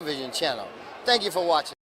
television channel. Thank you for watching.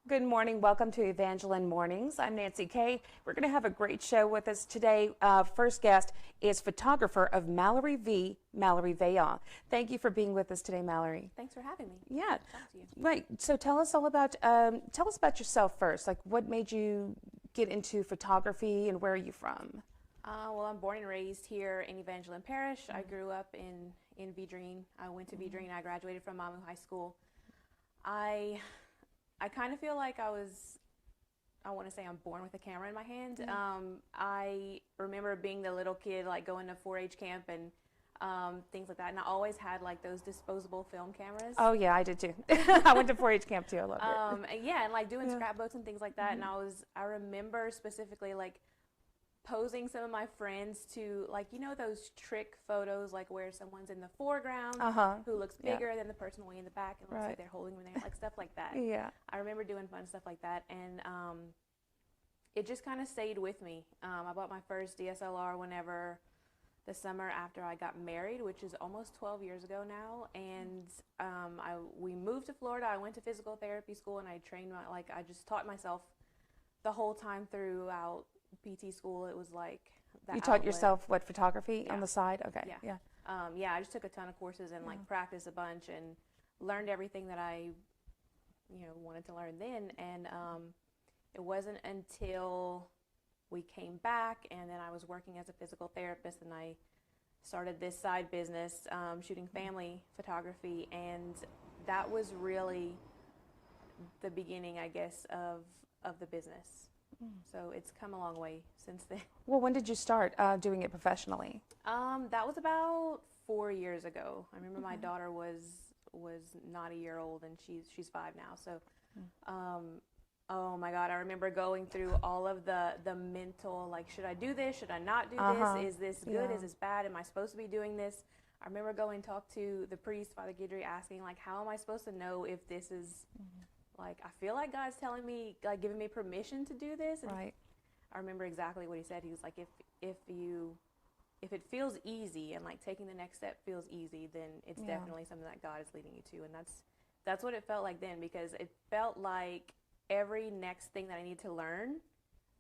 Good morning. Welcome to Evangeline Mornings. I'm Nancy Kay. We're going to have a great show with us today. First guest is photographer of Malerie Malerie Veillon. Thank you for being with us today, Malerie. Thanks for having me. Yeah. Talk to you. Right. So tell us about yourself first. Like, what made you get into photography, and where are you from? Well, I'm born and raised here in Evangeline Parish. I grew up in Vidrine. I went to Vidrine. I graduated from Mamu High School. I kind of feel like I want to say I'm born with a camera in my hand. I remember being the little kid, like going to 4-H camp and things like that. And I always had like those disposable film cameras. Oh yeah, I did too. I went to 4-H camp too. I loved it. And yeah, and like doing scrapbooks and things like that. And I remember specifically like posing some of my friends to, like, you know, those trick photos, like where someone's in the foreground who looks bigger than the person way in the back and looks like they're holding them there, like stuff like that. Yeah. I remember doing fun stuff like that, and it just kind of stayed with me. I bought my first DSLR whenever the summer after I got married, which is almost 12 years ago now, and we moved to Florida. I went to physical therapy school, and I trained I just taught myself the whole time throughout PT school. It was like that. You taught yourself what, photography on the side? Okay. Yeah. I just took a ton of courses and like practiced a bunch and learned everything that I, wanted to learn then. And it wasn't until we came back and then I was working as a physical therapist and I started this side business, shooting family photography, and that was really the beginning, I guess, of the business. So it's come a long way since then. Well, when did you start doing it professionally? That was about 4 years ago. I remember my daughter was not a year old, and she's 5 now. So, oh my God, I remember going through all of the mental, like, should I do this? Should I not do this? Is this good? Is this bad? Am I supposed to be doing this? I remember going to talk to the priest, Father Guidry, asking, like, how am I supposed to know if this is like, I feel like God's telling me, like, giving me permission to do this. And right. I remember exactly what he said. He was like, if it feels easy and like taking the next step feels easy, then it's definitely something that God is leading you to. And that's what it felt like then, because it felt like every next thing that I need to learn,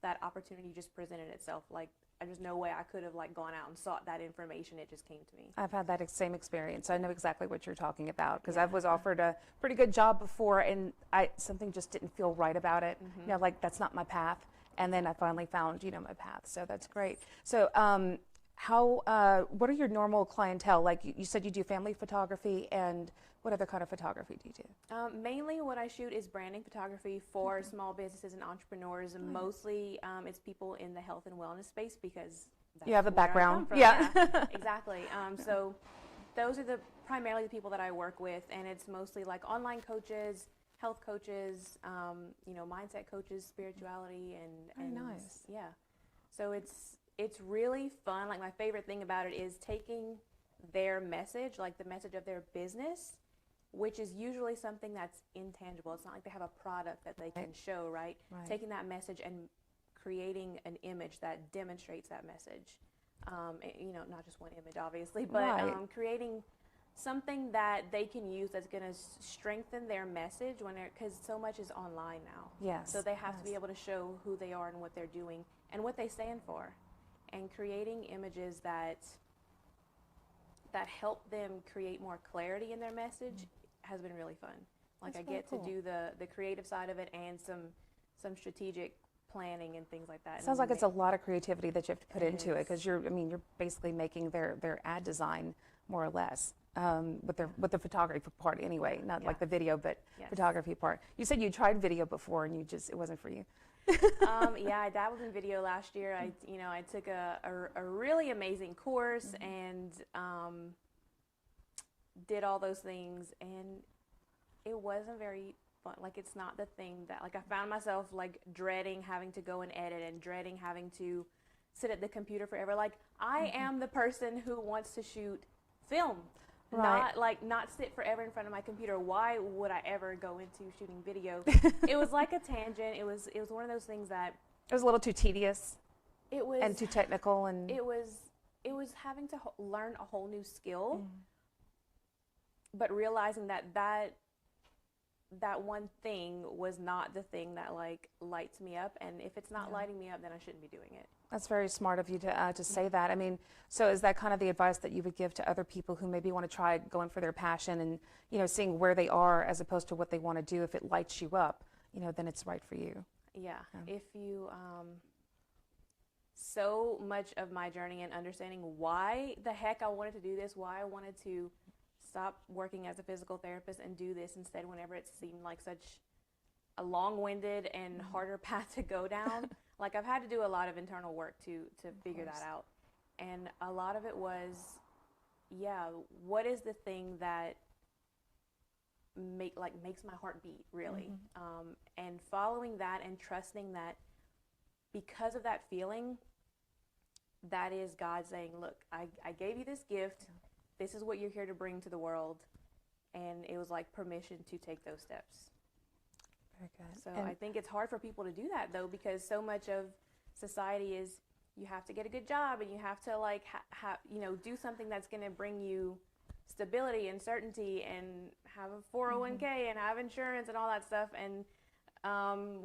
that opportunity just presented itself. Like, there's no way I could have like gone out and sought that information. It just came to me. I've had that same experience. I know exactly what you're talking about, because I was offered a pretty good job before, and something just didn't feel right about it. Like, that's not my path. And then I finally found, my path. So that's great. So what are your normal clientele? Like, you said you do family photography, and what other kind of photography do you do? Mainly what I shoot is branding photography for small businesses and entrepreneurs, and mostly it's people in the health and wellness space, because that's you have a where I background. come from. Yeah. Exactly. So those are primarily the people that I work with, and it's mostly like online coaches, health coaches, mindset coaches, spirituality, and nice. Yeah. So it's really fun. Like, my favorite thing about it is taking their message, like the message of their business, which is usually something that's intangible. It's not like they have a product that they can show, right? Taking that message and creating an image that demonstrates that message. Not just one image, obviously, but creating something that they can use that's going to strengthen their message because so much is online now. Yes. So they have to be able to show who they are and what they're doing and what they stand for, and creating images that help them create more clarity in their message has been really fun. Like, I get to do the creative side of it and some strategic planning and things like that. Sounds like it's a lot of creativity that you have to put into it, because you're basically making their ad design more or less, with the photography part anyway, not like the video, but photography part. You said you tried video before and it wasn't for you. I dabbled in video last year. I took a really amazing course and did all those things, and it wasn't very fun. Like, it's not the thing that, like, I found myself, like, dreading having to go and edit and dreading having to sit at the computer forever. Like, I am the person who wants to shoot film, Right. not sit forever in front of my computer. Why would I ever go into shooting video? It was like a tangent. It was one of those things that It was a little too tedious it was and too technical, and it was having to learn a whole new skill, but realizing that one thing was not the thing that, like, lights me up, and if it's not lighting me up, then I shouldn't be doing it. that's very smart of you to say that. I mean, so is that kind of the advice that you would give to other people who maybe want to try going for their passion and, seeing where they are as opposed to what they want to do? If it lights you up, then it's right for you. Yeah. If you so much of my journey and understanding why the heck I wanted to do this, why I wanted to stop working as a physical therapist and do this instead whenever it seemed like such a long-winded and harder path to go down. Like, I've had to do a lot of internal work to figure that out. And a lot of it was, what is the thing that makes my heart beat, really? And following that and trusting that because of that feeling, that is God saying, look, I gave you this gift. This is what you're here to bring to the world. And it was like permission to take those steps. Very good. So I think it's hard for people to do that, though, because so much of society is you have to get a good job and you have to, like, do something that's going to bring you stability and certainty and have a 401k and have insurance and all that stuff. And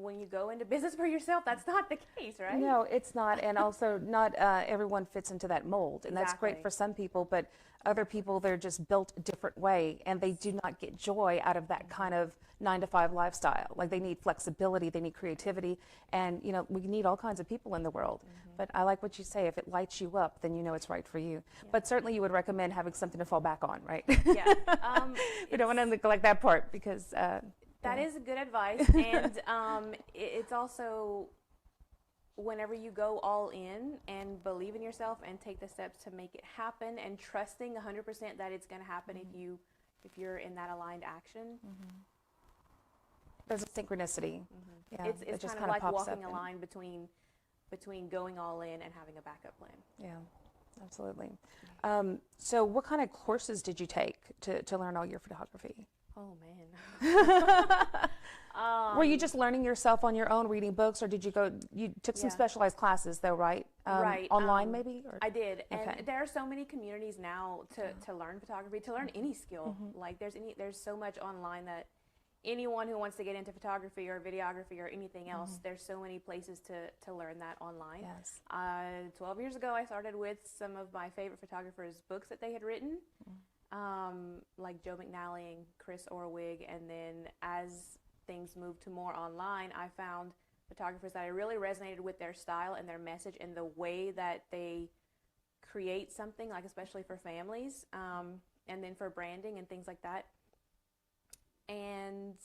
when you go into business for yourself, that's not the case, right? No, it's not. And also not everyone fits into that mold. And that's great Exactly. for some people, but other people, they're just built a different way and they do not get joy out of that kind of 9-to-5 lifestyle. Like, they need flexibility, they need creativity, and we need all kinds of people in the world. But I like what you say, if it lights you up, then it's right for you. But certainly you would recommend having something to fall back on, right? Yeah. You don't want to neglect that part because that is good advice. And it's also, whenever you go all in and believe in yourself and take the steps to make it happen and trusting 100% that it's going to happen if you're in that aligned action. There's a synchronicity. Yeah, It's it just kind of like pops walking up a line between going all in and having a backup plan. Yeah, absolutely. So what kind of courses did you take to learn all your photography? Oh, man. Were you just learning yourself on your own, reading books, or did you took some Yeah. specialized classes though, right? Right. Online maybe? Or? I did. And Okay. there are so many communities now to learn photography, to learn any skill. Like, there's so much online that anyone who wants to get into photography or videography or anything else, there's so many places to learn that online. Yes. 12 years ago, I started with some of my favorite photographers' books that they had written, like Joe McNally and Chris Orwig. And then as things moved to more online, I found photographers that I really resonated with their style and their message and the way that they create something, like especially for families, and then for branding and things like that. And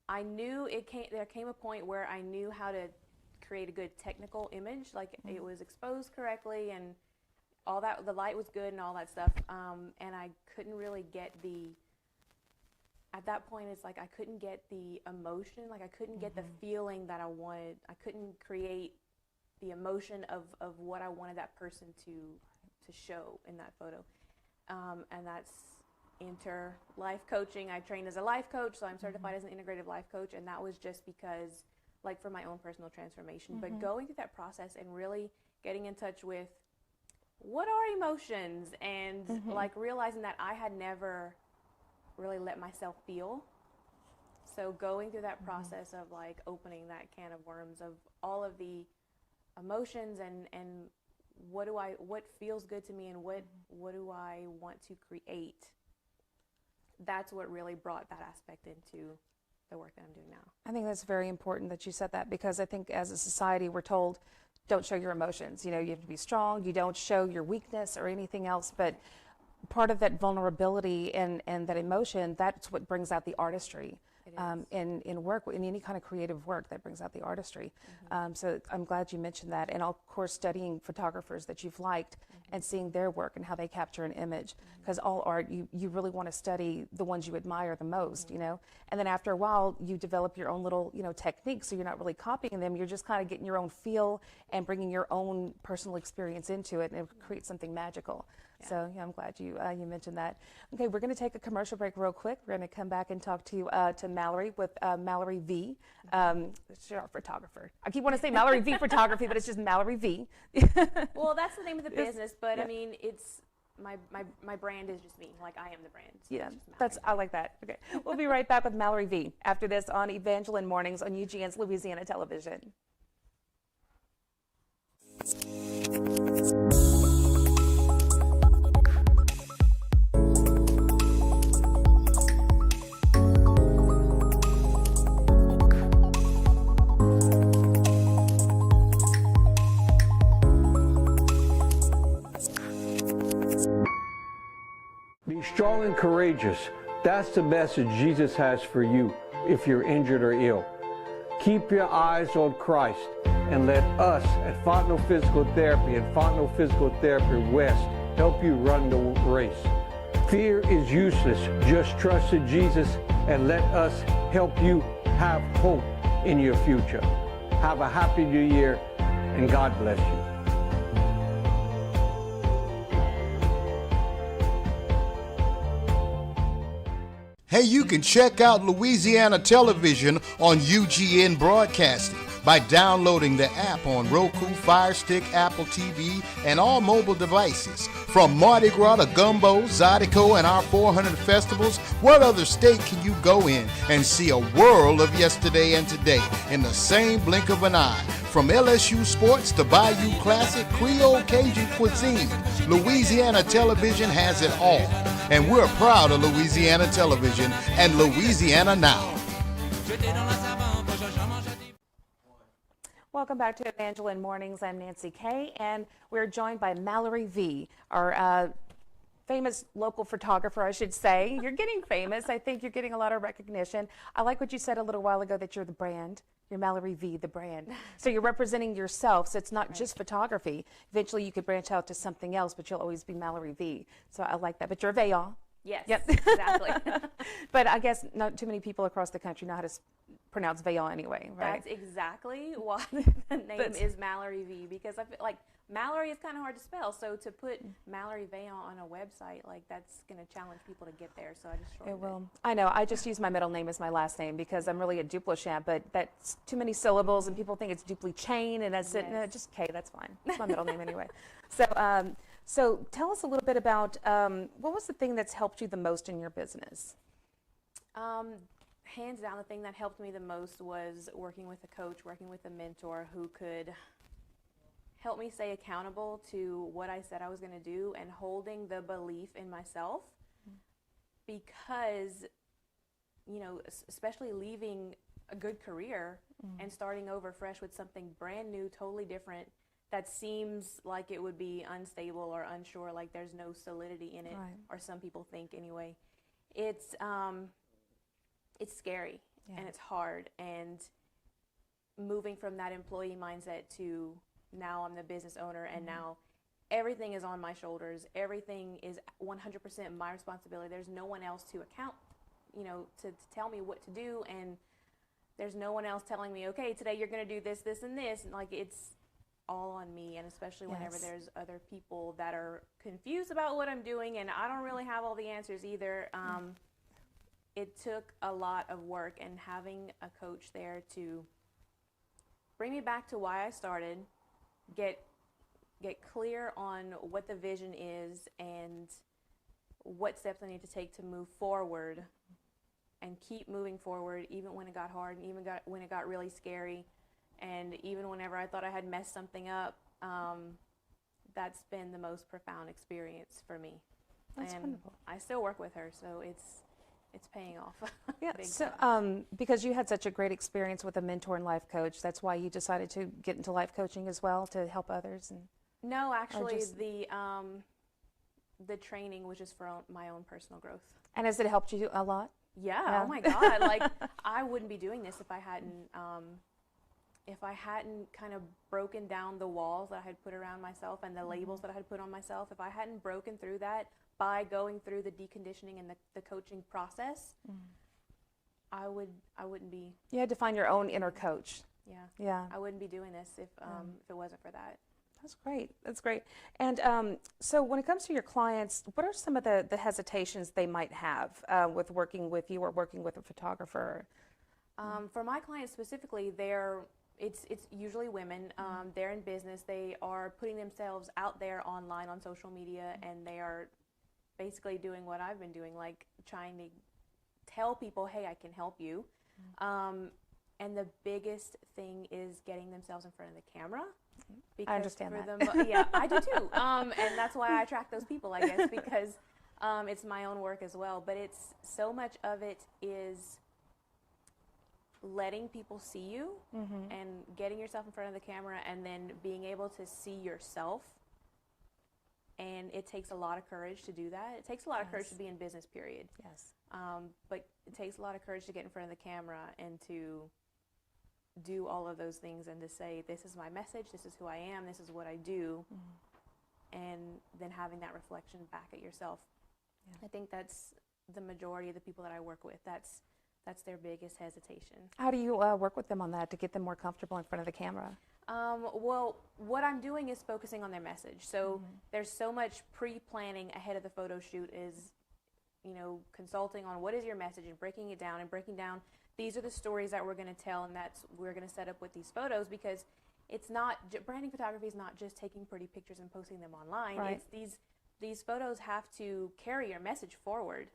I knew there came a point where I knew how to create a good technical image, like it was exposed correctly and all that, the light was good and all that stuff. And I couldn't really get at that point, it's like I couldn't get the emotion, like I couldn't get the feeling that I wanted. I couldn't create the emotion of what I wanted that person to show in that photo. And that's enter life coaching. I trained as a life coach, so I'm certified as an integrative life coach, and that was just because, like, for my own personal transformation. But going through that process and really getting in touch with what are emotions and like realizing that I had never really let myself feel. So going through that process of like opening that can of worms of all of the emotions and what feels good to me and what do I want to create. That's what really brought that aspect into the work that I'm doing now. I think that's very important that you said that, because I think as a society we're told, don't show your emotions. You have to be strong. You don't show your weakness or anything else. But part of that vulnerability and that emotion, that's what brings out the artistry. in work, in any kind of creative work that brings out the artistry. So I'm glad you mentioned that. And of course, studying photographers that you've liked and seeing their work and how they capture an image. Because all art, you really want to study the ones you admire the most, you know. And then after a while, you develop your own little, you know, techniques. So you're not really copying them. You're just kind of getting your own feel and bringing your own personal experience into it, and it creates something magical. Yeah. So yeah, I'm glad you mentioned that. Okay, we're going to take a commercial break real quick. We're going to come back and talk to Malerie with Malerie V. She's our photographer. I keep wanting to say Malerie V Photography, but it's just Malerie V. Well, that's the name of the business, but I mean, it's my brand is just me. Like, I am the brand. So Yeah, I like that. Okay, we'll be right back with Malerie V after this on Evangeline Mornings on UGN's Louisiana Television. Be strong and courageous. That's the message Jesus has for you if you're injured or ill. Keep your eyes on Christ and let us at Fontenot Physical Therapy and Fontenot Physical Therapy West help you run the race. Fear is useless. Just trust in Jesus and let us help you have hope in your future. Have a happy new year and God bless you. Hey, you can check out Louisiana Television on UGN Broadcasting by downloading the app on Roku, Fire Stick, Apple TV, and all mobile devices. From Mardi Gras to Gumbo, Zydeco, and our 400 festivals, what other state can you go in and see a world of yesterday and today in the same blink of an eye? From LSU sports to Bayou Classic, Creole Cajun cuisine, Louisiana Television has it all. And we're proud of Louisiana Television and Louisiana Now. Welcome back to Evangeline Mornings. I'm Nancy Kay, and we're joined by Malerie V, our famous local photographer, I should say. You're getting famous. I think you're getting a lot of recognition. I like what you said a little while ago, that you're the brand. You're Malerie V, the brand. So you're representing yourself, so it's not just photography. Eventually you could branch out to something else, but you'll always be Malerie V. So I like that. But you're Veillon. Yes, Yep. exactly. But I guess not too many people across the country know how to pronounce Veillon anyway, right? That's exactly why the name is Malerie V, because I feel like Malerie is kind of hard to spell. So to put Malerie Veillon on a website, like, that's going to challenge people to get there. So I just shortened it. Well, I know. I just use my middle name as my last name because I'm really a duplichamp, but that's too many syllables, and people think it's duplichain, and that's it. No, just K. That's fine. It's my middle name anyway. So tell us a little bit about what was the thing that's helped you the most in your business? Hands down, the thing that helped me the most was working with a coach, working with a mentor who could help me stay accountable to what I said I was going to do, and holding the belief in myself. Because, you know, especially leaving a good career and starting over fresh with something brand new, totally different, that seems like it would be unstable or unsure, like there's no solidity in it, or some people think anyway. It's scary, and it's hard, and moving from that employee mindset to now I'm the business owner, and now everything is on my shoulders. Everything is 100% my responsibility. There's no one else to account, you know, to tell me what to do, and there's no one else telling me, okay, today you're going to do this, this, and this. And like, it's all on me, and especially whenever there's other people that are confused about what I'm doing, and I don't really have all the answers either. It took a lot of work, and having a coach there to bring me back to why I started, get clear on what the vision is and what steps I need to take to move forward, and keep moving forward even when it got hard, and even when it got really scary, and even whenever I thought I had messed something up. That's been the most profound experience for me. That's wonderful. I still work with her, so it's paying off. Yeah. So, because you had such a great experience with a mentor and life coach, that's why you decided to get into life coaching as well, to help others. And no, actually, the training was just for my own personal growth. And has it helped you a lot? Yeah. Oh my God. Like, I wouldn't be doing this if I hadn't kind of broken down the walls that I had put around myself and the labels that I had put on myself. If I hadn't broken through that by going through the deconditioning and the coaching process, I wouldn't be. You had to find your own inner coach. Yeah. Yeah. I wouldn't be doing this if it wasn't for that. That's great. That's great. And so when it comes to your clients, what are some of the hesitations they might have with working with you or working with a photographer? For my clients specifically, it's usually women. They're in business. They are putting themselves out there online on social media, and they are basically doing what I've been doing, like trying to tell people, hey, I can help you. And the biggest thing is getting themselves in front of the camera. I understand that. Yeah, I do too. And that's why I attract those people, I guess, because it's my own work as well. But it's so much of it is letting people see you and getting yourself in front of the camera and then being able to see yourself. And it takes a lot of courage to do that. It takes a lot of courage to be in business, period. Yes. But it takes a lot of courage to get in front of the camera and to do all of those things and to say, this is my message, this is who I am, this is what I do, and then having that reflection back at yourself. Yeah. I think that's the majority of the people that I work with. That's their biggest hesitation. How do you work with them on that to get them more comfortable in front of the camera? Well, what I'm doing is focusing on their message. So there's so much pre-planning ahead of the photo shoot is, consulting on what is your message and breaking it down and breaking down these are the stories that we're going to tell and we're going to set up with these photos, because it's not, branding photography is not just taking pretty pictures and posting them online. Right. It's these photos have to carry your message forward.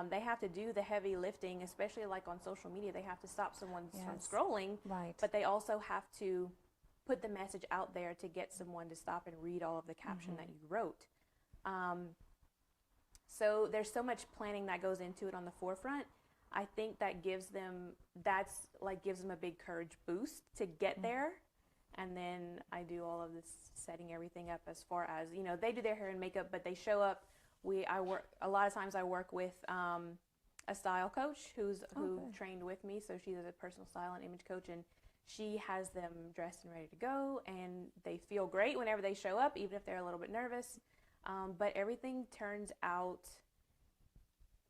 They have to do the heavy lifting, especially like on social media. They have to stop someone from scrolling, right. But they also have to put the message out there to get someone to stop and read all of the caption that you wrote. So there's so much planning that goes into it on the forefront. I think that gives them a big courage boost to get there. And then I do all of this setting everything up as far as, they do their hair and makeup, but they show up. A lot of times I work with a style coach who trained with me. So she's a personal style and image coach, and she has them dressed and ready to go, and they feel great whenever they show up, even if they're a little bit nervous. But everything turns out,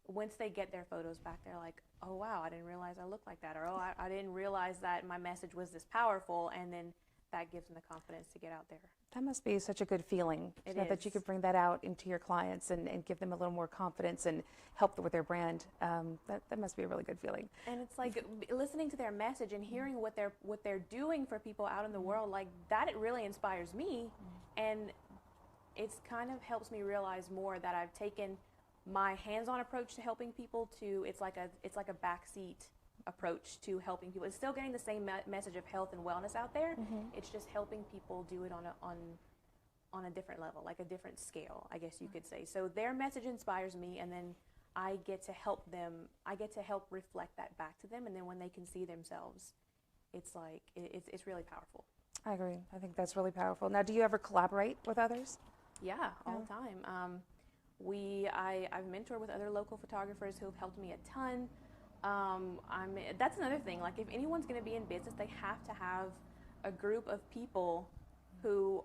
once they get their photos back, they're like, oh, wow, I didn't realize I looked like that. Or, oh, I didn't realize that my message was this powerful. And then that gives them the confidence to get out there. That must be such a good feeling, that you could bring that out into your clients and give them a little more confidence and help them with their brand. That must be a really good feeling. And it's like listening to their message and hearing what they're doing for people out in the world, like that, it really inspires me. And it's kind of helps me realize more that I've taken my hands-on approach to helping people to it's like a backseat approach to helping people. It's still getting the same message of health and wellness out there. It's just helping people do it on a different level, like a different scale, I guess you could say. So their message inspires me, and then I get to help them. I get to help reflect that back to them, and then when they can see themselves, it's like it's really powerful. I agree. I think that's really powerful. Now, do you ever collaborate with others? Yeah, all the time. I've mentored with other local photographers who have helped me a ton. That's another thing. Like, if anyone's going to be in business, they have to have a group of people who,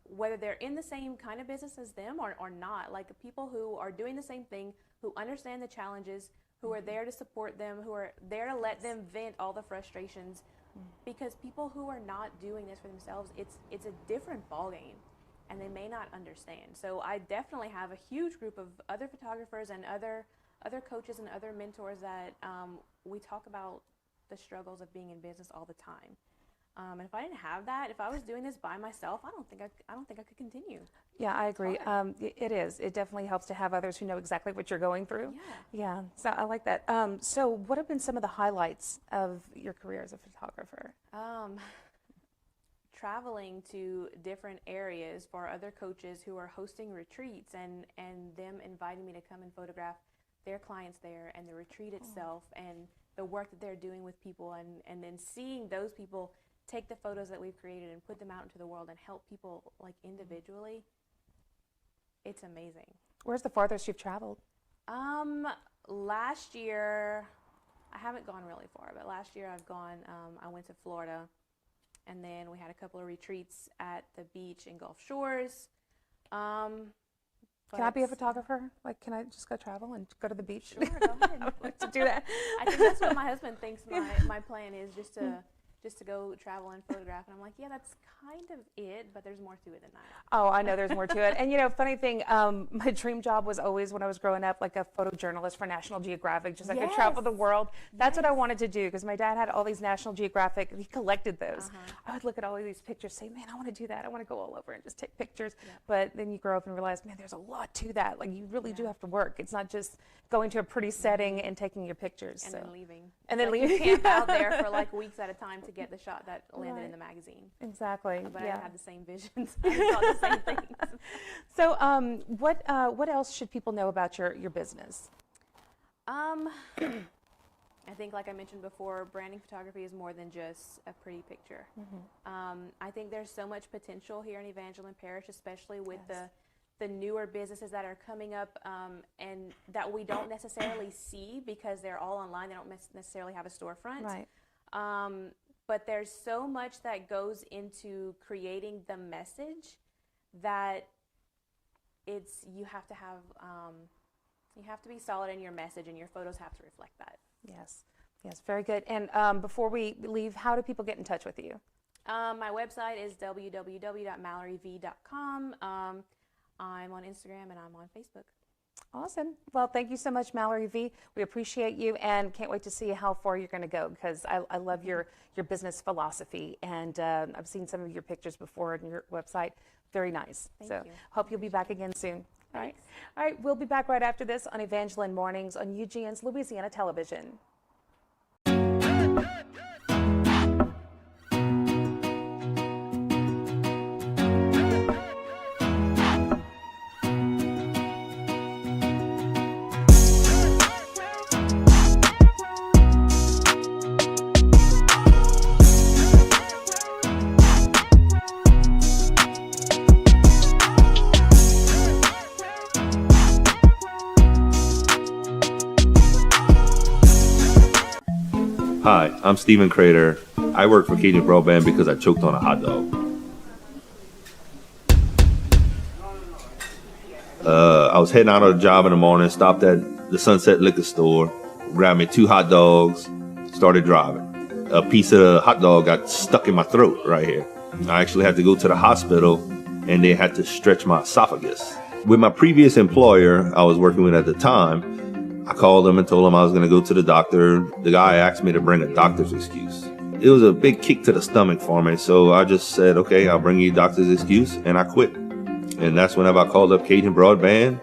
whether they're in the same kind of business as them or not, like people who are doing the same thing, who understand the challenges, who are there to support them, who are there to let them vent all the frustrations. Because people who are not doing this for themselves, it's a different ballgame, and they may not understand. So I definitely have a huge group of other photographers and other coaches and other mentors that we talk about the struggles of being in business all the time. And if I didn't have that, if I was doing this by myself, I don't think I could continue. Yeah, I agree. It is. It definitely helps to have others who know exactly what you're going through. Yeah. So I like that. So what have been some of the highlights of your career as a photographer? Traveling to different areas for other coaches who are hosting retreats, and them inviting me to come and photograph their clients there, and the retreat itself, and the work that they're doing with people, and then seeing those people take the photos that we've created and put them out into the world and help people like individually. It's amazing. Where's the farthest you've traveled? Last year, I haven't gone really far, but last year I went to Florida, and then we had a couple of retreats at the beach in Gulf Shores. Can I be a photographer? Like, can I just go travel and go to the beach? Sure, go ahead. I'd like to do that. I think that's what my husband thinks my plan is, just to go travel and photograph. And I'm like, yeah, that's kind of it, but there's more to it than that. Oh, I know there's more to it. And, funny thing, my dream job was always, when I was growing up, like a photojournalist for National Geographic, just like I could travel the world. That's what I wanted to do, because my dad had all these National Geographic, he collected those. I would look at all of these pictures, say, man, I want to do that. I want to go all over and just take pictures. But then you grow up and realize, man, there's a lot to that. Like, you really do have to work. It's not just going to a pretty setting and taking your pictures. And then leaving. And then leaving. You camp out there for like weeks at a time to get the shot that landed in the magazine. Exactly. But I had the same visions. I saw the same things. So what else should people know about your business? I think, like I mentioned before, branding photography is more than just a pretty picture. I think there's so much potential here in Evangeline Parish, especially with the newer businesses that are coming up, and that we don't necessarily see because they're all online. They don't necessarily have a storefront. Right. But there's so much that goes into creating the message that you have to be solid in your message, and your photos have to reflect that. Yes, very good. And before we leave, how do people get in touch with you? My website is www.maleriev.com. I'm on Instagram and I'm on Facebook. Awesome. Well, thank you so much, Malerie V. We appreciate you and can't wait to see how far you're going to go, because I love your business philosophy, and I've seen some of your pictures before on your website. Very nice. Thank you. Hope you'll be back again soon. Thanks. All right. We'll be back right after this on Evangeline Mornings on UGN's Louisiana Television. Hi, I'm Stephen Crater. I work for Cajun Broadband because I choked on a hot dog. I was heading out of the job in the morning, stopped at the Sunset Liquor Store, grabbed me 2 hot dogs, started driving. A piece of hot dog got stuck in my throat right here. I actually had to go to the hospital, and they had to stretch my esophagus. With my previous employer I was working with at the time, I called them and told them I was going to go to the doctor. The guy asked me to bring a doctor's excuse. It was a big kick to the stomach for me, so I just said, okay, I'll bring you a doctor's excuse, and I quit. And that's whenever I called up Cajun Broadband,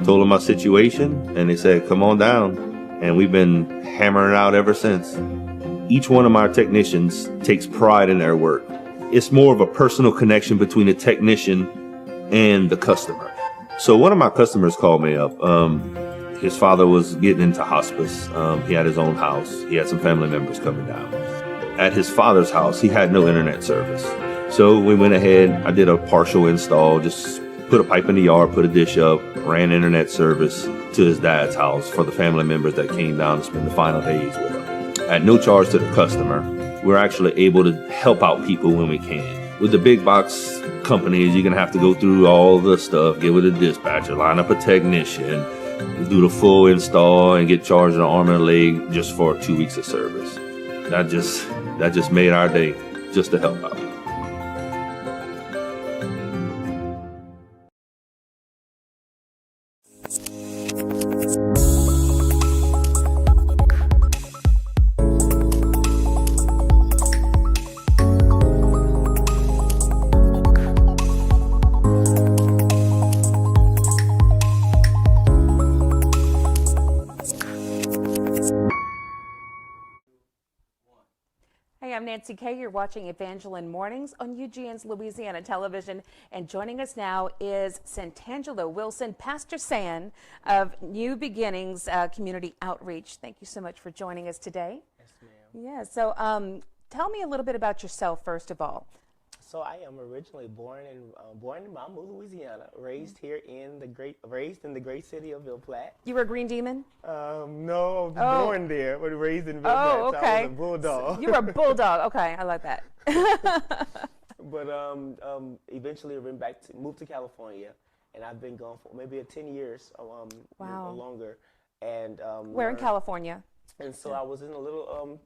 told them my situation, and they said, come on down. And we've been hammering out ever since. Each one of my technicians takes pride in their work. It's more of a personal connection between the technician and the customer. So one of my customers called me up. His father was getting into hospice. He had his own house. He had some family members coming down. At his father's house, he had no internet service. So we went ahead, I did a partial install, just put a pipe in the yard, put a dish up, ran internet service to his dad's house for the family members that came down to spend the final days with him. At no charge to the customer, we're actually able to help out people when we can. With the big box companies, you're gonna have to go through all the stuff, get with a dispatcher, line up a technician, do the full install, and get charged an arm and a leg just for 2 weeks of service. That just made our day, just to help out. Hey, I'm Nancy Kay. You're watching Evangeline Mornings on UGN's Louisiana Television. And joining us now is Santangelo Wilson, Pastor San of New Beginnings Community Outreach. Thank you so much for joining us today. Yes, ma'am. Yeah, so tell me a little bit about yourself, first of all. So I am originally born in Mamou, Louisiana, raised in the great city of Ville Platte. You were a Green Demon? No, born there, but raised in Ville Platte. Oh, okay. So I was a bulldog. So you were a bulldog. Okay, I like that. But eventually moved to California, and I've been gone for maybe 10 years, or longer. And where in California? And so I was in a little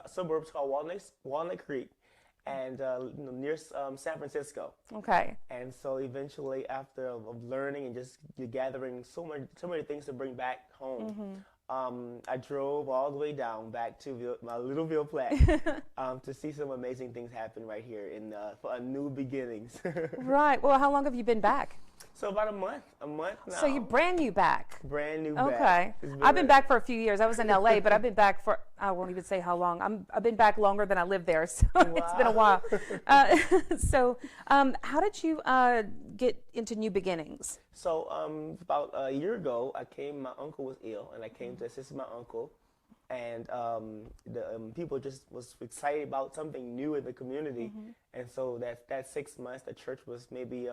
suburb called Walnut Creek, and near San Francisco. Okay. And so eventually, after of learning and just gathering so many things to bring back home, I drove all the way down back to my little Ville Platte to see some amazing things happen right here for a new beginnings. Right. Well, how long have you been back? So about a month now. So you're brand new back. Brand new back. Okay. I've been back for a few years. I was in LA, but I've been back for, I won't even say how long. I've been back longer than I lived there, so it's been a while. So how did you get into New Beginnings? So about a year ago, my uncle was ill, and I came to assist my uncle. And the people just was excited about something new in the community. And so that 6 months, the church was maybe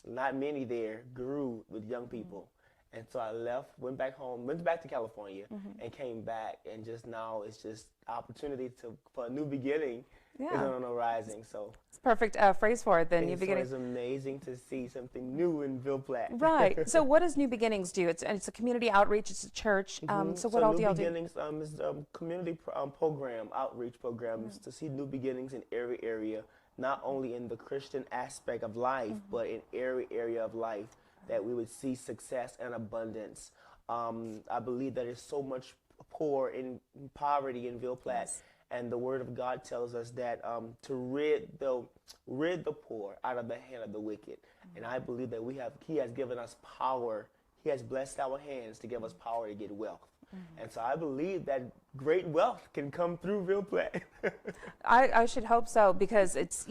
not many there, grew with young people. And so I left, went back home, went back to California, and came back. And just now it's just opportunity for a new beginning is on the horizon. So it's a perfect phrase for it, then, New Beginnings. So it's amazing to see something new in Ville Platte. Right. So what does New Beginnings do? It's a community outreach. It's a church. So what all do y'all do? New Beginnings is a community program, outreach programs to see new beginnings in every area, not only in the Christian aspect of life, but in every area of life, that we would see success and abundance. I believe that there's so much poverty in Ville Platte, and the Word of God tells us that to rid the poor out of the hand of the wicked. And I believe that He has given us power. He has blessed our hands to give us power to get wealth. And so I believe that great wealth can come through Ville Platte. I should hope so, because it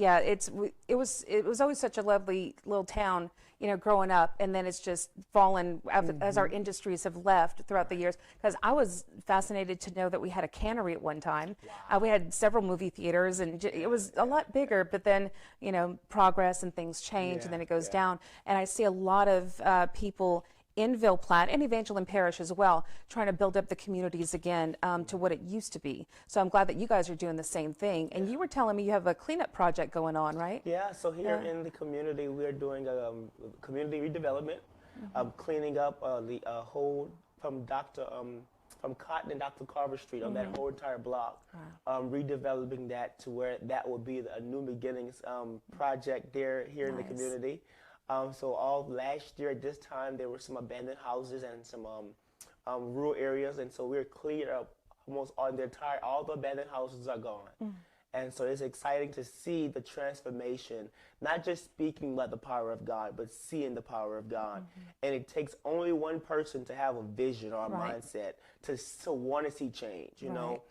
was always such a lovely little town, growing up, and then it's just fallen as our industries have left throughout the years. Because I was fascinated to know that we had a cannery at one time. We had several movie theaters, and it was a lot bigger. But then progress and things change, and then it goes down. And I see a lot of people in Ville Platte and Evangeline Parish as well, trying to build up the communities again to what it used to be. So I'm glad that you guys are doing the same thing. And you were telling me you have a cleanup project going on, right? Yeah, so here in the community, we're doing a community redevelopment, cleaning up the whole from Cotton and Dr. Carver Street on that whole entire block, redeveloping that to where that will be a New Beginnings project here in the community. So all last year at this time, there were some abandoned houses and some rural areas, and so we're cleared up almost all the abandoned houses are gone. And so it's exciting to see the transformation, not just speaking about the power of God, but seeing the power of God. And it takes only one person to have a vision or a mindset to want to see change, you know.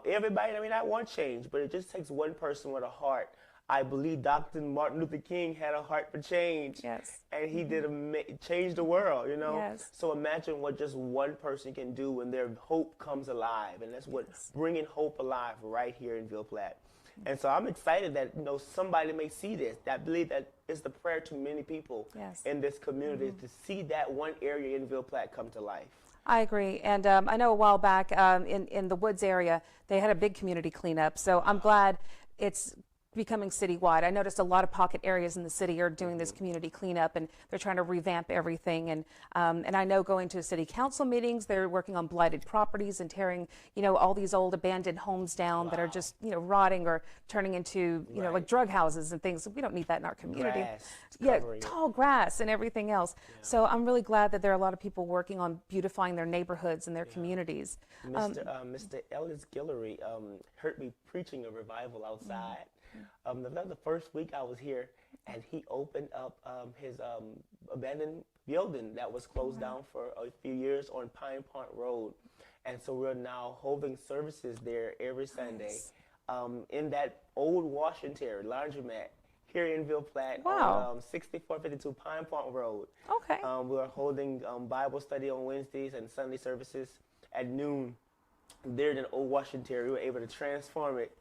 Everybody may not want change, but it just takes one person with a heart. I believe Dr. Martin Luther King had a heart for change. Yes. And he did change the world, Yes. So imagine what just one person can do when their hope comes alive. And that's what bringing hope alive right here in Ville Platte. And so I'm excited that, somebody may see this. I believe that it's the prayer to many people in this community to see that one area in Ville Platte come to life. I agree. And I know a while back in the Woods area, they had a big community cleanup. So I'm glad it's becoming citywide. I noticed a lot of pocket areas in the city are doing this community cleanup, and they're trying to revamp everything. And I know going to city council meetings, they're working on blighted properties and tearing, all these old abandoned homes down that are just, rotting or turning into, like drug houses and things. We don't need that in our community. Tall grass and everything else. So I'm really glad that there are a lot of people working on beautifying their neighborhoods and their communities. Mr. Ellis Guillory heard me preaching a revival outside. The first week I was here, and he opened up his abandoned building that was closed down for a few years on Pine Point Road. And so we're now holding services there every Sunday in that old wash and tear laundromat here in Ville Platte on 6452 Pine Point Road. Okay. We're holding Bible study on Wednesdays and Sunday services at noon. There in an old wash and tear, we were able to transform it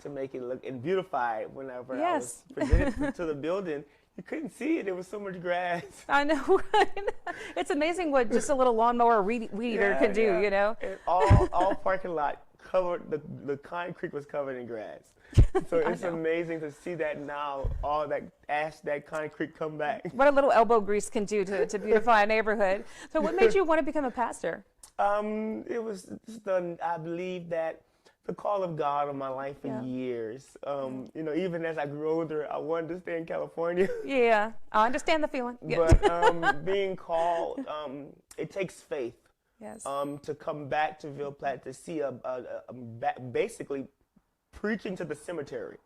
to make it look and beautify it. Whenever Yes. I was presented to the building, you couldn't see it. There was so much grass. I know, right? It's amazing what just a little lawnmower weed eater can do, you know? And all parking lot covered, the concrete was covered in grass. So it's amazing to see that now, all that ash, that concrete come back. What a little elbow grease can do to beautify a neighborhood. So what made you want to become a pastor? It was just I believe that the call of God on my life for years. You know, even as I grew older, I wanted to stay in California. Yeah, I understand the feeling. Yeah. But being called, it takes faith. Yes. To come back to Ville Platte to see basically preaching to the cemetery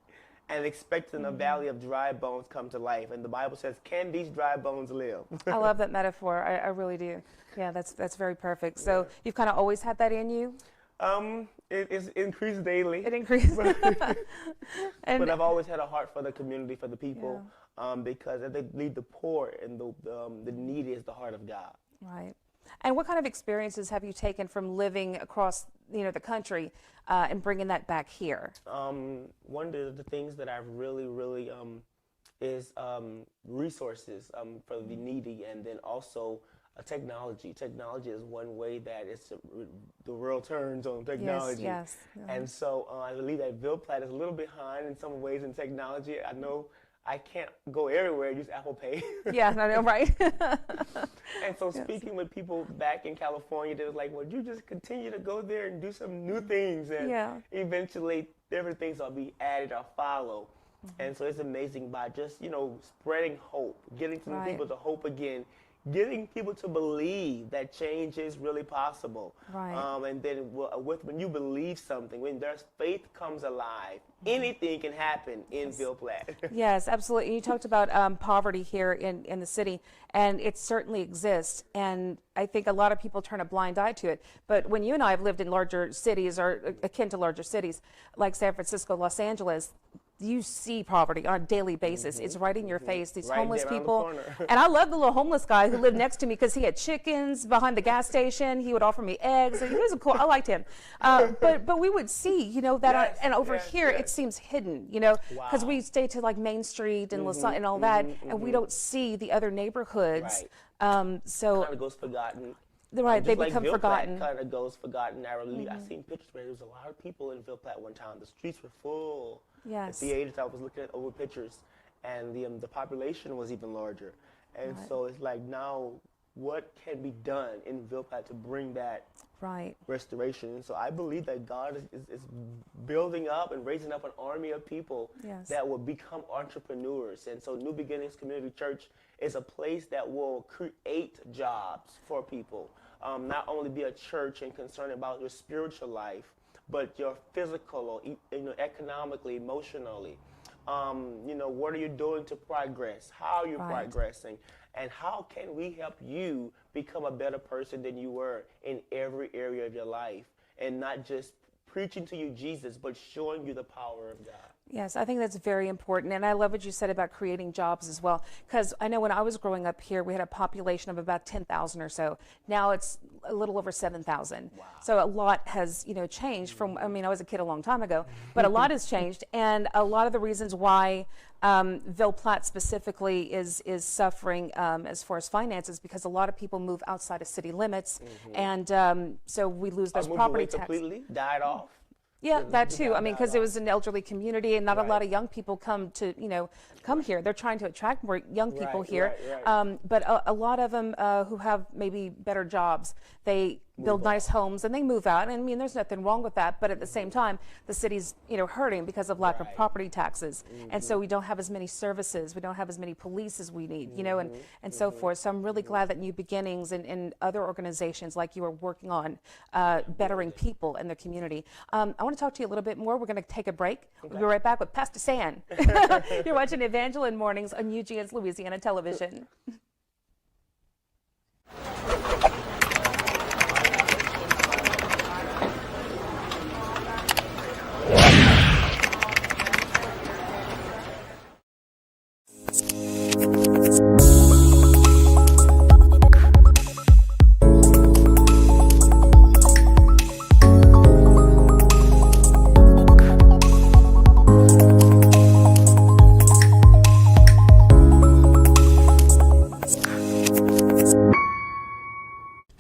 and expecting a valley of dry bones come to life. And the Bible says, can these dry bones live? I love that metaphor. I really do. Yeah, that's very perfect. So you've kind of always had that in you? It's increased daily. It increased. But I've always had a heart for the community, for the people, because they lead the poor and the needy is the heart of God. Right. And what kind of experiences have you taken from living across, the country and bringing that back here? One of the things that I've really is resources for the needy, and then also technology. Technology is one way that the world turns on technology. Yes. And so I believe that Ville Platte is a little behind in some ways in technology. I know I can't go everywhere and use Apple Pay. Yeah, I know, right? And so speaking with people back in California, they was like, well, you just continue to go there and do some new things, and eventually different things will be added or follow. And so it's amazing by just, spreading hope, getting some people to hope again, getting people to believe that change is really possible. Right. And then when you believe something, when there's faith comes alive, anything can happen in Ville Platte. Yes, absolutely. You talked about poverty here in the city, and it certainly exists. And I think a lot of people turn a blind eye to it. But when you and I have lived in larger cities or akin to larger cities like San Francisco, Los Angeles, you see poverty on a daily basis. It's right in your face. These homeless people. And I love the little homeless guy who lived next to me because he had chickens behind the gas station. He would offer me eggs. And he was cool. I liked him. But we would see, that, and over here it seems hidden, because we stay to like Main Street and and all that, and we don't see the other neighborhoods. So kind of goes forgotten. Right, they become Ville forgotten. Platte kind of goes forgotten. I seen pictures where there was a lot of people in Ville Platte one time. The streets were full. Yes. At the age I was looking at over pictures, and the population was even larger. And so it's like, now what can be done in Ville Platte to bring that restoration? And so I believe that God is building up and raising up an army of people that will become entrepreneurs. And so New Beginnings Community Church is a place that will create jobs for people. Not only be a church and concerned about your spiritual life, but your physical, or economically, emotionally. What are you doing to progress? How are you progressing? And how can we help you become a better person than you were in every area of your life? And not just preaching to you Jesus, but showing you the power of God. Yes, I think that's very important. And I love what you said about creating jobs as well. Because I know when I was growing up here, we had a population of about 10,000 or so. Now it's a little over 7,000. Wow. So a lot has, changed from, I was a kid a long time ago, but a lot has changed. And a lot of the reasons why Ville Platte specifically is suffering as far as finances, because a lot of people move outside of city limits. And so we lose those property taxes. Completely died off. Yeah, that too. Because it was an elderly community, and not a lot of young people come here. They're trying to attract more young people here. But a lot of them who have maybe better jobs, they build nice homes and they move out. And there's nothing wrong with that. But at the same time, the city's hurting because of lack of property taxes, and so we don't have as many services. We don't have as many police as we need, and so forth. So I'm really glad that New Beginnings and other organizations like you are working on bettering people in the community. I want to talk to you a little bit more. We're going to take a break. We'll be right back with Pastor San. You're watching Evangeline Mornings on UGN's Louisiana Television.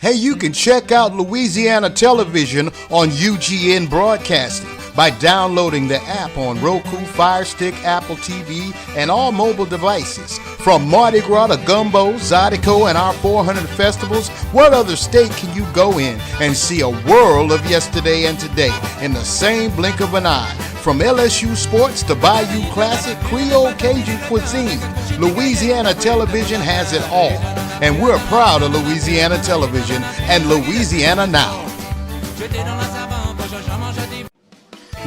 Hey, you can check out Louisiana Television on UGN Broadcasting by downloading the app on Roku, Fire Stick, Apple TV, and all mobile devices. From Mardi Gras to Gumbo, Zydeco, and our 400 festivals, what other state can you go in and see a world of yesterday and today in the same blink of an eye? From LSU sports to Bayou Classic, Creole Cajun cuisine, Louisiana Television has it all. And we're proud of Louisiana Television and Louisiana Now.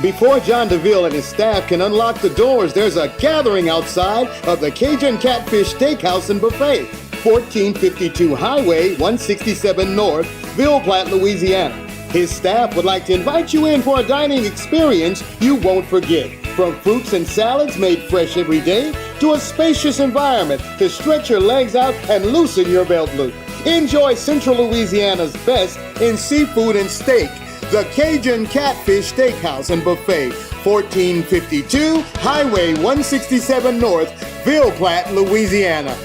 Before John DeVille and his staff can unlock the doors, there's a gathering outside of the Cajun Catfish Steakhouse and Buffet, 1452 Highway 167 North, Ville Platte, Louisiana. His staff would like to invite you in for a dining experience you won't forget. From fruits and salads made fresh every day to a spacious environment to stretch your legs out and loosen your belt loop. Enjoy Central Louisiana's best in seafood and steak. The Cajun Catfish Steakhouse and Buffet, 1452 Highway 167 North, Ville Platte, Louisiana.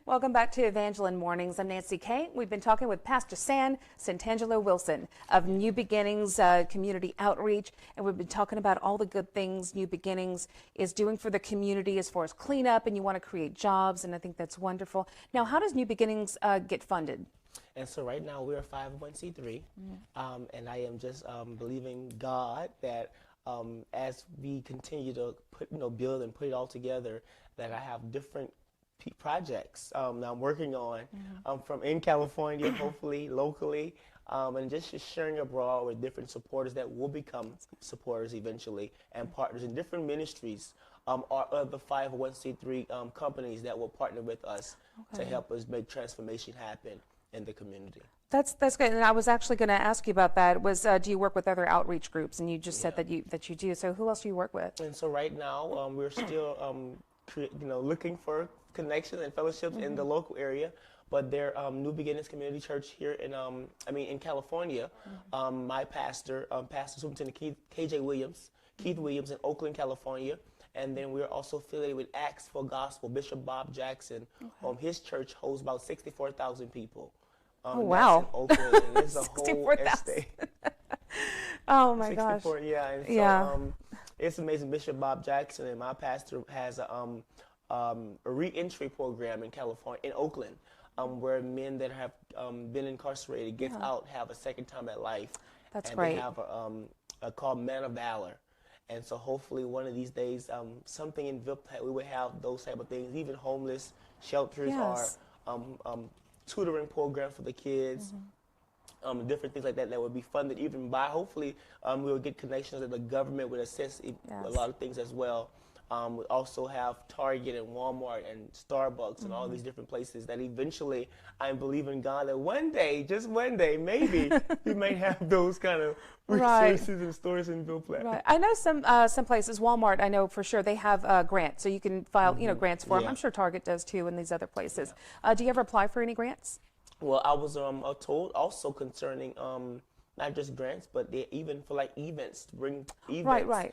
Welcome back to Evangeline Mornings. I'm Nancy Kay. We've been talking with Pastor Santangelo Wilson of New Beginnings Community Outreach, and we've been talking about all the good things New Beginnings is doing for the community as far as cleanup, and you want to create jobs, and I think that's wonderful. Now, how does New Beginnings get funded? And so right now we're a 501c3, and I am just believing God that as we continue to build and put it all together, that I have different projects that I'm working on from in California, hopefully locally, and just sharing abroad with different supporters that will become supporters eventually and partners in different ministries or other 501c3 companies that will partner with us to help us make transformation happen in the community. That's good, and I was actually going to ask you about that. Do you work with other outreach groups? And you just said that you do. So who else do you work with? And so right now we're still looking for connections and fellowships in the local area, but there New Beginnings Community Church here in California. My pastor, Pastor Superintendent Keith Williams in Oakland, California. And then we're also affiliated with Acts for Gospel, Bishop Bob Jackson. His church holds about 64,000 people. Oh, wow. That's in Oakland, and it's a whole estate. Oh, my gosh. Yeah. And so it's amazing. Bishop Bob Jackson and my pastor has a re-entry program in California, in Oakland, where men that have been incarcerated get out, have a second time at life. That's and great. They have a called Men of Valor. And so hopefully one of these days, something in Ville Platte, we would have those type of things, even homeless shelters or tutoring program for the kids, different things like that that would be funded even by, hopefully we will get connections that the government would assist a lot of things as well. We also have Target and Walmart and Starbucks and all these different places that eventually I believe in God that one day, just one day, maybe we may have those kind of resources and stores in Ville Platte. Right. I know some places, Walmart, I know for sure they have grants, so you can file grants for them. I'm sure Target does too, and these other places. Do you ever apply for any grants? Well, I was told also concerning not just grants, but even for like events, to bring events,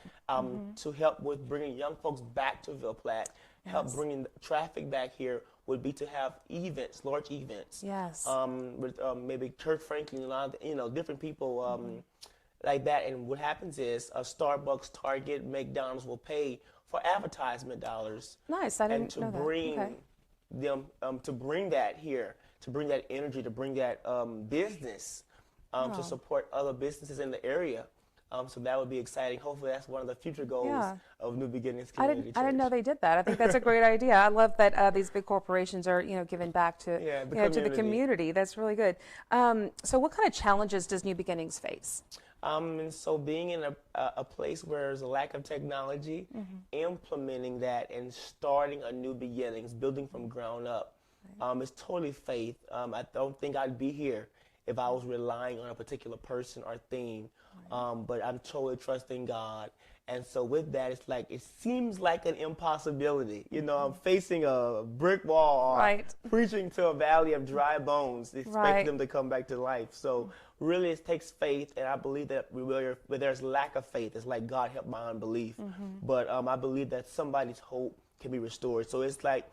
to help with bringing young folks back to Ville Platte, help bringing the traffic back here would be to have events, large events. Yes. With maybe Kirk Franklin, a lot of, different people like that. And what happens is Starbucks, Target, McDonald's will pay for advertisement dollars. Nice. I didn't know and that. to bring them, to bring that here, to bring that energy, to bring that business. To support other businesses in the area. So that would be exciting. Hopefully that's one of the future goals of New Beginnings Community Church. I didn't know they did that. I think that's a great idea. I love that these big corporations are giving back to to the community. That's really good. So what kind of challenges does New Beginnings face? And so being in a place where there's a lack of technology, implementing that and starting a new beginnings, building from ground up, is totally faith. I don't think I'd be here if I was relying on a particular person or thing, but I'm totally trusting God. And so with that, it's like, it seems like an impossibility. I'm facing a brick wall or preaching to a valley of dry bones, expecting them to come back to life. So really it takes faith, and I believe that where there's lack of faith, it's like, God help my unbelief. But I believe that somebody's hope can be restored. So it's like,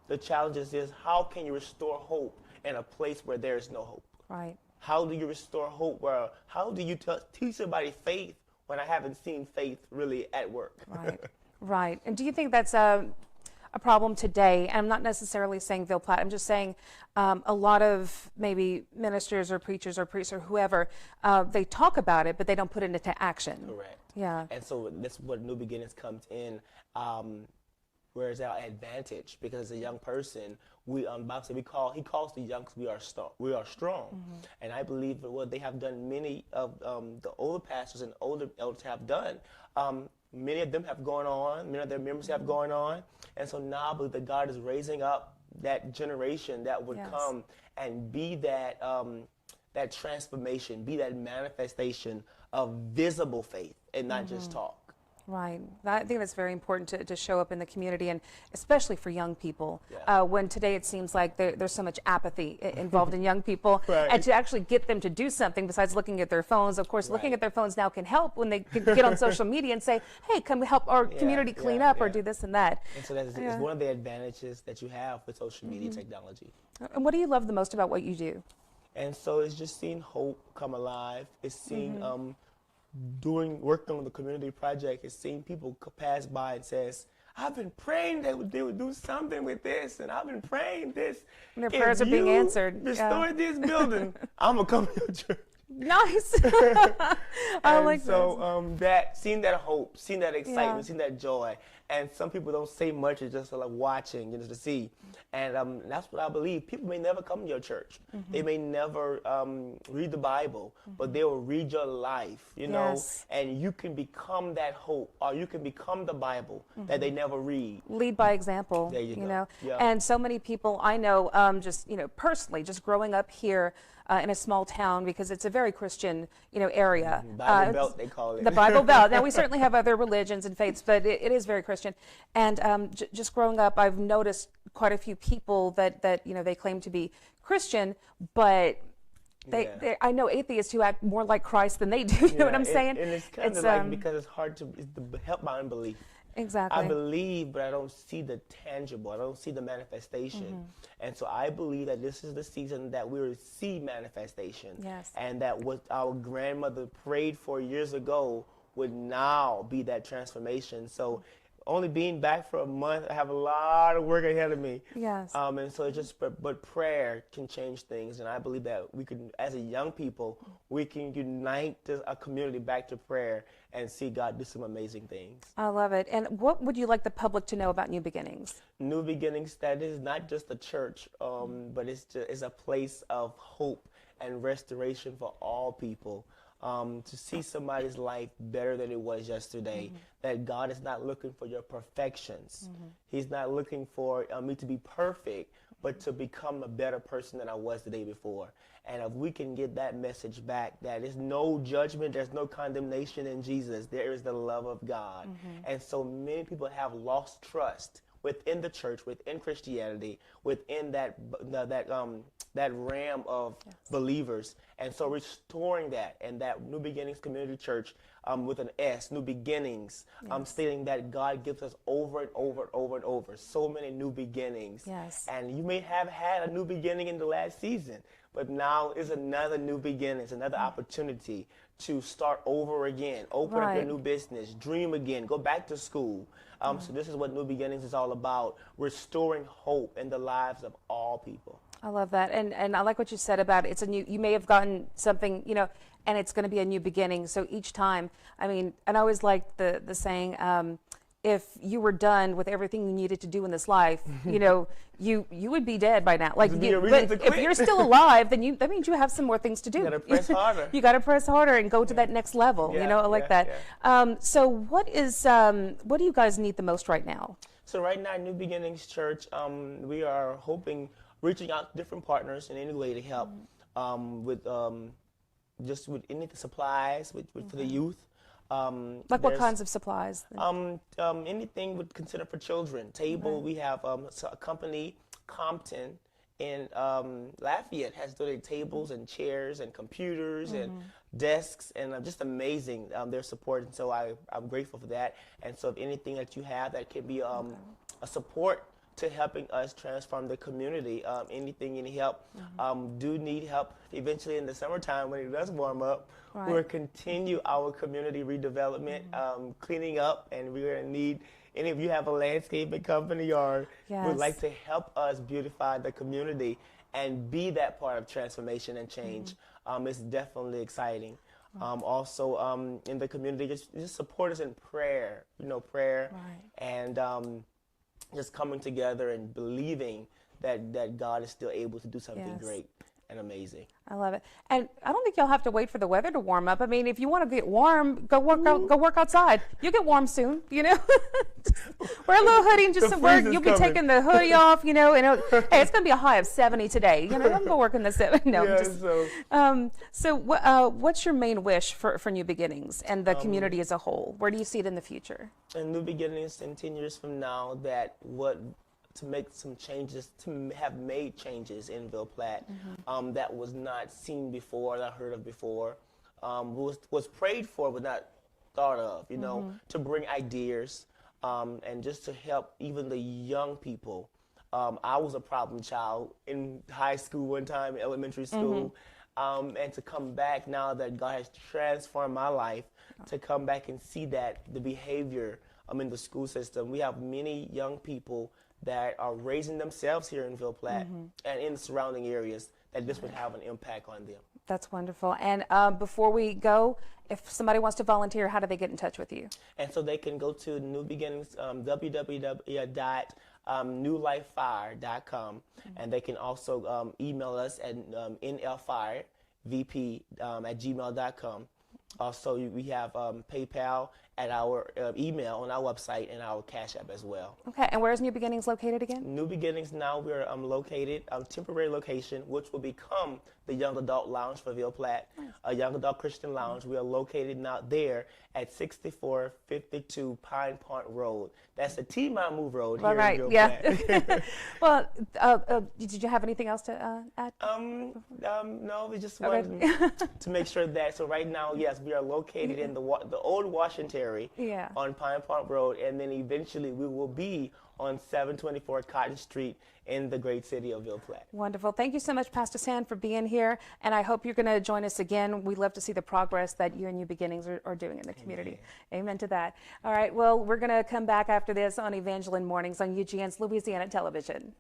The challenge is how can you restore hope in a place where there is no hope? Right. How do you restore hope? How do you teach somebody faith when I haven't seen faith really at work? Right. Right. And do you think that's a problem today? And I'm not necessarily saying Ville Platte. I'm just saying a lot of maybe ministers or preachers or priests or whoever, they talk about it, but they don't put it into action. Correct. Yeah. And so that's what New Beginnings comes in. Where's our advantage? Because as a young person, Bob said he calls the young because we are strong. And I believe that what they have done, many of the older pastors and older elders have done. Many of them have gone on. Many of their members have gone on. And so now I believe that God is raising up that generation that would come and be that that transformation, be that manifestation of visible faith and not just talk. Right. I think that's very important to show up in the community, and especially for young people. When today it seems like there's so much apathy involved in young people, and to actually get them to do something besides looking at their phones. Of course, looking at their phones now can help when they can get on social media and say, hey, come help our community clean up or do this and that. And so that's it's one of the advantages that you have with social media technology. And what do you love the most about what you do? And so it's just seeing hope come alive. It's seeing working on the community project, is seeing people pass by and says, I've been praying they would do something with this, and I've been praying this. And their prayers are being answered. Restore this building, I'm gonna come to your church. Nice. I like so seeing that hope, seeing that excitement, seeing that joy, and some people don't say much; it's just like watching, to see. And that's what I believe. People may never come to your church; they may never read the Bible, but they will read your life, know. And you can become that hope, or you can become the Bible that they never read. Lead by example. There you go. know. Yeah. And so many people I know, just personally, just growing up here. In a small town, because it's a very Christian, area. Bible Belt, they call it. The Bible Belt. Now, we certainly have other religions and faiths, but it is very Christian. And just growing up, I've noticed quite a few people that they claim to be Christian, but I know atheists who act more like Christ than they do. You know what I'm saying? And it's kind of like because it's hard to help my unbelief. Exactly. I believe, but I don't see the tangible. I don't see the manifestation. And so I believe that this is the season that we will see manifestation. Yes. And that what our grandmother prayed for years ago would now be that transformation. So only being back for a month, I have a lot of work ahead of me. Yes. And so it's just, but prayer can change things. And I believe that we can, as a young people, we can unite a community back to prayer and see God do some amazing things. I love it. And what would you like the public to know about New Beginnings? New Beginnings, that is not just a church, but it's a place of hope and restoration for all people. To see somebody's life better than it was yesterday, that God is not looking for your perfections. He's not looking for me to be perfect, but to become a better person than I was the day before. And if we can get that message back, that there's no judgment, there's no condemnation in Jesus, there is the love of God. And so many people have lost trust within the church, within Christianity, within that ram of believers. And so restoring that, and that New Beginnings Community Church with an S, New Beginnings, stating that God gives us over and over and over and over so many new beginnings. Yes. And you may have had a new beginning in the last season, but now is another new beginning. It's another opportunity to start over again, open up your new business, dream again, go back to school. So this is what New Beginnings is all about, restoring hope in the lives of all people. I love that. And I like what you said about it's a new, you may have gotten something, and it's going to be a new beginning. So each time, and I always liked the saying, if you were done with everything you needed to do in this life, you would be dead by now. Like, but if you're still alive, then that means you have some more things to do. You got to press harder. You got to press harder and go to that next level. I like that. Yeah. So what do you guys need the most right now? So right now, New Beginnings Church, we are reaching out to different partners in any way to help with just with any supplies for the youth. Like what kinds of supplies? Anything would consider for children. Table, we have a company, Compton, in Lafayette has donated tables and chairs and computers and desks, and just amazing their support. And so I'm grateful for that. And so if anything that you have that can be a support to helping us transform the community. Any help, do need help. Eventually in the summertime when it does warm up, Right. we'll continue our community redevelopment, cleaning up, and we're going to need any of you have a landscaping company or would Yes. like to help us beautify the community and be that part of transformation and change. It's definitely exciting. Also, in the community, just support us in prayer, prayer, Right. and just coming together and believing that God is still able to do something Yes. great and amazing. I love it. And I don't think y'all have to wait for the weather to warm up. I mean, if you want to get warm, go work outside. You'll get warm soon, Just wear a little hoodie and just The work. freeze is You'll be coming. taking the hoodie off, and hey, it's going to be a high of 70 today. I'm go work in the 70. No, Yeah, just, so what's your main wish for New Beginnings and the community as a whole? Where do you see it in the future? in New Beginnings, in 10 years from now, to make some changes, to have made changes in Ville Platte that was not seen before, not heard of before, was prayed for but not thought of, to bring ideas and just to help even the young people. I was a problem child in high school one time, elementary school, and to come back now that God has transformed my life, to come back and see that the behavior in the school system. We have many young people that are raising themselves here in Ville Platte and in the surrounding areas, that this would have an impact on them. That's wonderful. And before we go, if somebody wants to volunteer, how do they get in touch with you? And so they can go to New Beginnings, www.newlifefire.com, and they can also email us at nlfirevp@gmail.com. Also, we have PayPal at our email on our website and our Cash App as well. Okay, and where's New Beginnings located again? New Beginnings now, we're located, temporary location, which will become the Young Adult Lounge for Ville Platte, a Young Adult Christian Lounge. We are located now there at 6452 Pine Point Road. That's the T-Mount Move Road here in Ville Platte. Well, did you have anything else to add? No, we just wanted to make sure that, so right now, yes, we are located in the old Washington on Pine Point Road, and then eventually we will be on 724 Cotton Street in the great city of Ville Platte. Wonderful. Thank you so much, Pastor San, for being here, and I hope you're going to join us again. We love to see the progress that you and New Beginnings are doing in the community. Amen to that. All right, well, we're going to come back after this on Evangeline Mornings on UGN's Louisiana Television.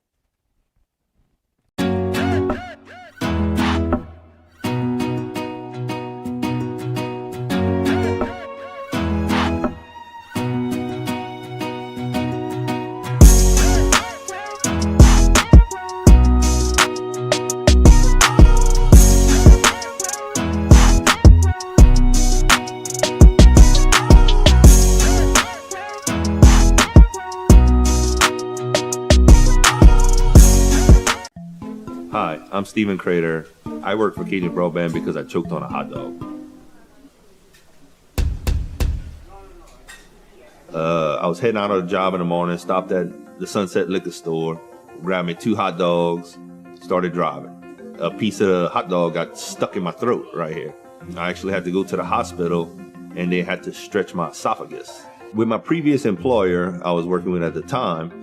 Hi, I'm Stephen Crater. I work for Cajun Broadband because I choked on a hot dog. I was heading out of the job in the morning, stopped at the Sunset Liquor Store, grabbed me 2 hot dogs, started driving. A piece of the hot dog got stuck in my throat right here. I actually had to go to the hospital, and they had to stretch my esophagus. With my previous employer I was working with at the time,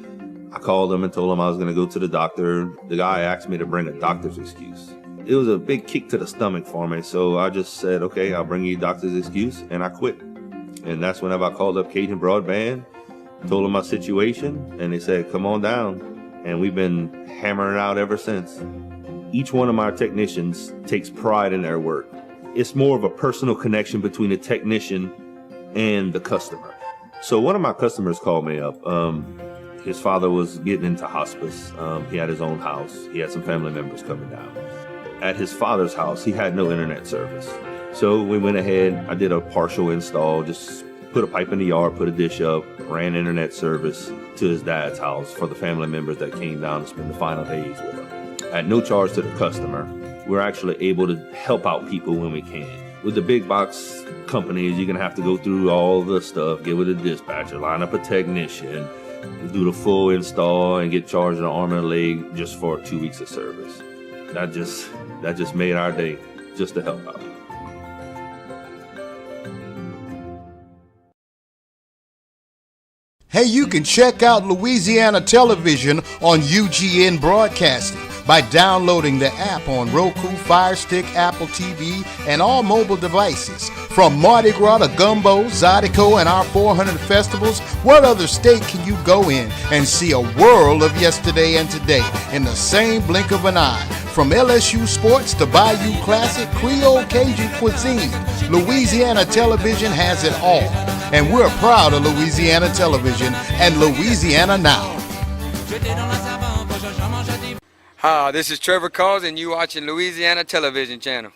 I called them and told them I was going to go to the doctor. The guy asked me to bring a doctor's excuse. It was a big kick to the stomach for me, so I just said, okay, I'll bring you a doctor's excuse, and I quit. And that's whenever I called up Cajun Broadband, told them my situation, and they said, come on down. And we've been hammering out ever since. Each one of my technicians takes pride in their work. It's more of a personal connection between the technician and the customer. So one of my customers called me up. His father was getting into hospice. He had his own house. He had some family members coming down. At his father's house, he had no internet service. So we went ahead, I did a partial install, just put a pipe in the yard, put a dish up, ran internet service to his dad's house for the family members that came down to spend the final days with him. At no charge to the customer, we're actually able to help out people when we can. With the big box companies, you're gonna have to go through all the stuff, get with a dispatcher, line up a technician, do the full install, and get charged an arm and a leg just for 2 weeks of service. That just made our day, just to help out. Hey, you can check out Louisiana Television on UGN Broadcasting by downloading the app on Roku, Fire Stick, Apple TV, and all mobile devices. From Mardi Gras to Gumbo, Zydeco, and our 400 festivals, what other state can you go in and see a world of yesterday and today in the same blink of an eye? From LSU sports to Bayou Classic, Creole Cajun cuisine, Louisiana Television has it all. And we're proud of Louisiana Television and Louisiana Now. Hi, this is Trevor Cause, and you watching Louisiana Television Channel.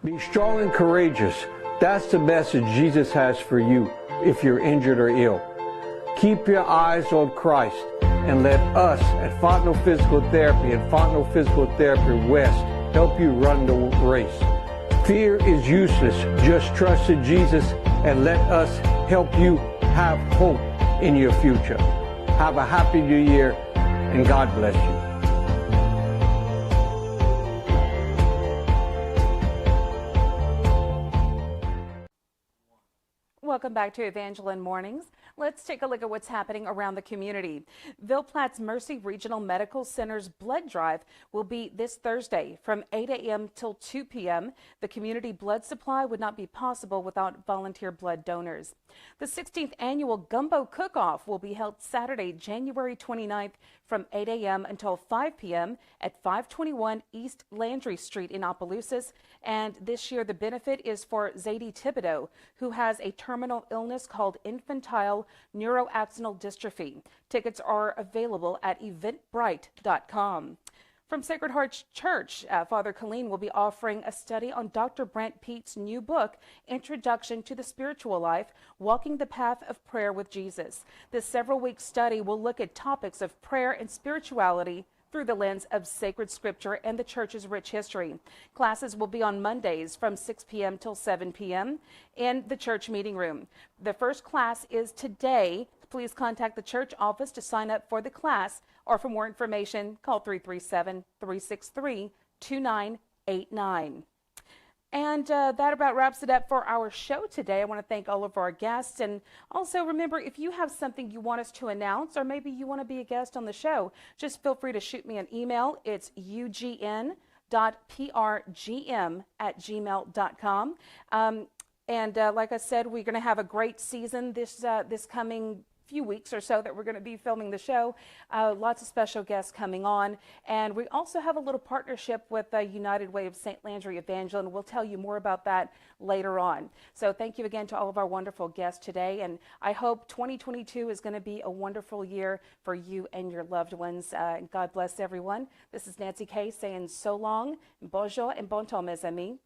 Be strong and courageous. That's the message Jesus has for you if you're injured or ill. Keep your eyes on Christ and let us at Fontenot Physical Therapy and Fontenot Physical Therapy West help you run the race. Fear is useless. Just trust in Jesus and let us help you have hope in your future. Have a happy new year and God bless you. Welcome back to Evangeline Mornings. Let's take a look at what's happening around the community. Ville Platte's Mercy Regional Medical Center's blood drive will be this Thursday from 8 a.m. till 2 p.m. The community blood supply would not be possible without volunteer blood donors. The 16th annual Gumbo Cook-Off will be held Saturday, January 29th from 8 a.m. until 5 p.m. at 521 East Landry Street in Opelousas. And this year, the benefit is for Zadie Thibodeau, who has a terminal illness called infantile neuroaxonal dystrophy. Tickets are available at eventbrite.com. From Sacred Heart Church, Father Colleen will be offering a study on Dr. Brent Pete's new book, Introduction to the Spiritual Life, Walking the Path of Prayer with Jesus. This several-week study will look at topics of prayer and spirituality through the lens of sacred scripture and the church's rich history. Classes will be on Mondays from 6 p.m. till 7 p.m. in the church meeting room. The first class is today. Please contact the church office to sign up for the class, or for more information, call 337-363-2989. And that about wraps it up for our show today. I want to thank all of our guests. And also remember, if you have something you want us to announce, or maybe you want to be a guest on the show, just feel free to shoot me an email. It's ugn.prgm@gmail.com. And like I said, we're going to have a great season this coming few weeks or so that we're going to be filming the show. Lots of special guests coming on. And we also have a little partnership with the United Way of St. Landry Evangeline. We'll tell you more about that later on. So thank you again to all of our wonderful guests today. And I hope 2022 is going to be a wonderful year for you and your loved ones. And God bless everyone. This is Nancy Kay saying so long, bonjour, and bon temps, mes amis.